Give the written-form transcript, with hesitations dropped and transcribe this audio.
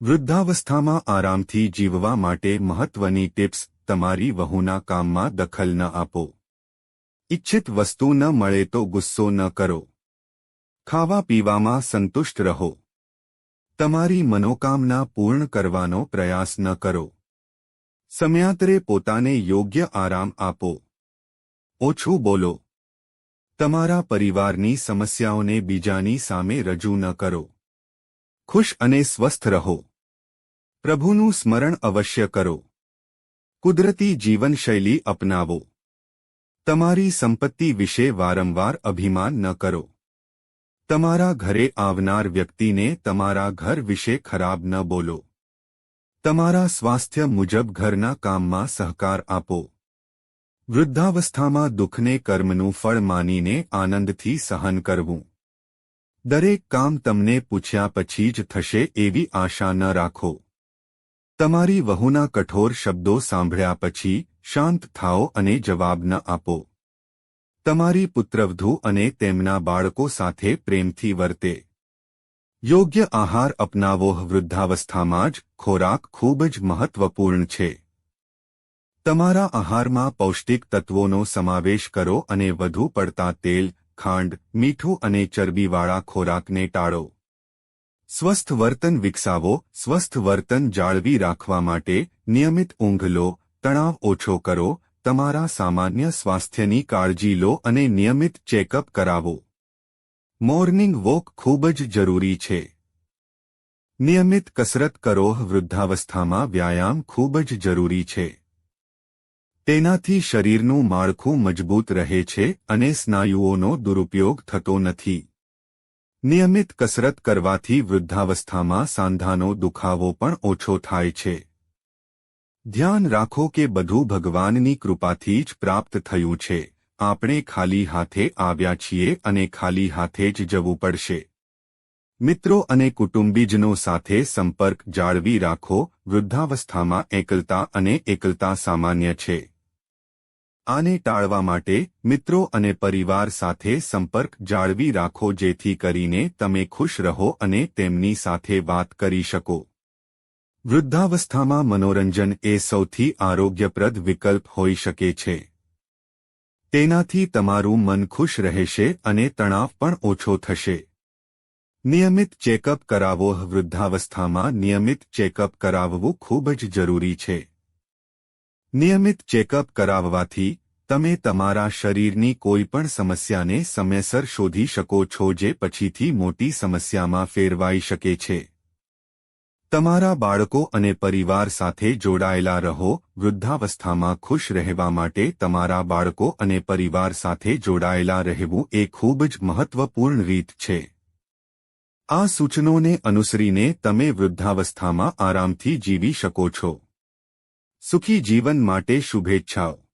વૃદ્ધાવસ્થામાં આરામથી જીવવા માટે મહત્વની ટિપ્સ. તમારી વહુના કામમાં દખલ ન આપો. ઇચ્છિત વસ્તુ ન મળે તો ગુસ્સો ન કરો. ખાવા પીવામાં સંતુષ્ટ રહો. તમારી મનોકામના પૂર્ણ કરવાનો પ્રયાસ ન કરો. સમયાંતરે પોતાને યોગ્ય આરામ આપો. ઓછું બોલો. તમારા પરિવારની સમસ્યાઓને બીજાની સામે રજૂ ન કરો. ખુશ અને સ્વસ્થ રહો. પ્રભુનું સ્મરણ અવશ્ય કરો. કુદરતી જીવનશૈલી અપનાવો. તમારી સંપત્તિ વિશે વારંવાર અભિમાન ન કરો. તમારા ઘરે આવનાર વ્યક્તિને તમારા ઘર વિશે ખરાબ ન બોલો. તમારા સ્વાસ્થ્ય મુજબ ઘરના કામમાં સહકાર આપો. વૃદ્ધાવસ્થામાં દુઃખને કર્મનું ફળ માનીને આનંદથી સહન કરવું. દરેક કામ તમને પૂછ્યા પછી જ થશે એવી આશા ન રાખો. તમારી વહુના કઠોર શબ્દો સાંભળ્યા પછી શાંત થાઓ અને જવાબ ન આપો. તમારી પુત્રવધૂ અને તેમના બાળકો સાથે પ્રેમથી વર્તે. યોગ્ય આહાર અપનાવો. વૃદ્ધાવસ્થામાં જ ખોરાક ખૂબ જ મહત્વપૂર્ણ છે. તમારા આહારમાં પૌષ્ટિક તત્વોનો સમાવેશ કરો અને વધુ પડતા તેલ, ખાંડ, મીઠું અને ચરબીવાળા ખોરાકને ટાળો. સ્વસ્થ વર્તન વિકસાવો. સ્વસ્થ વર્તન જાળવી રાખવા માટે નિયમિત ઊંઘ લો, તણાવ ઓછો કરો, તમારા સામાન્ય સ્વાસ્થ્યની કાળજી લો અને નિયમિત ચેકઅપ કરાવો. મોર્નિંગ વોક ખૂબ જ જરૂરી છે. નિયમિત કસરત કરો. વૃદ્ધાવસ્થામાં વ્યાયામ ખૂબ જ જરૂરી છે. તેનાથી શરીરનું માળખું મજબૂત રહે છે અને સ્નાયુઓનો દુરુપયોગ થતો નથી. નિયમિત કસરત કરવાથી વૃદ્ધાવસ્થામાં સાંધાનો દુખાવો પણ ઓછો થાય છે. ધ્યાન રાખો કે બધું ભગવાનની કૃપાથી જ પ્રાપ્ત થયું છે. આપણે ખાલી હાથે આવ્યા છીએ અને ખાલી હાથે જ જવું પડશે. મિત્રો અને કુટુંબીજનો સાથે સંપર્ક જાળવી રાખો. વૃદ્ધાવસ્થામાં એકલતા સામાન્ય છે. આને ટાળવા માટે મિત્રો અને પરિવાર સાથે સંપર્ક જાળવી રાખો જેથી કરીને તમે ખુશ રહો અને તેમની સાથે વાત કરી શકો. વૃદ્ધાવસ્થામાં મનોરંજન એ સૌથી આરોગ્યપ્રદ વિકલ્પ હોઈ શકે છે. તેનાથી તમારું મન ખુશ રહેશે અને તણાવ પણ ઓછો થશે. નિયમિત ચેકઅપ કરાવો. વૃદ્ધાવસ્થામાં નિયમિત ચેકઅપ કરાવવું ખૂબ જ જરૂરી છે. નિયમિત ચેકઅપ કરાવવાથી તમે તમારા શરીરની કોઈપણ સમસ્યાને સમયસર શોધી શકો છો જે પછીથી મોટી સમસ્યામાં ફેરવાઈ શકે છે. તમારા બાળકો અને પરિવાર સાથે જોડાયેલા રહો. વૃદ્ધાવસ્થામાં ખુશ રહેવા માટે તમારા બાળકો અને પરિવાર સાથે જોડાયેલા રહેવું એ ખૂબ જ મહત્વપૂર્ણ રીત છે. આ સૂચનોને અનુસરીને તમે વૃદ્ધાવસ્થામાં આરામથી જીવી શકો છો. સુખી જીવન માટે શુભેચ્છાઓ.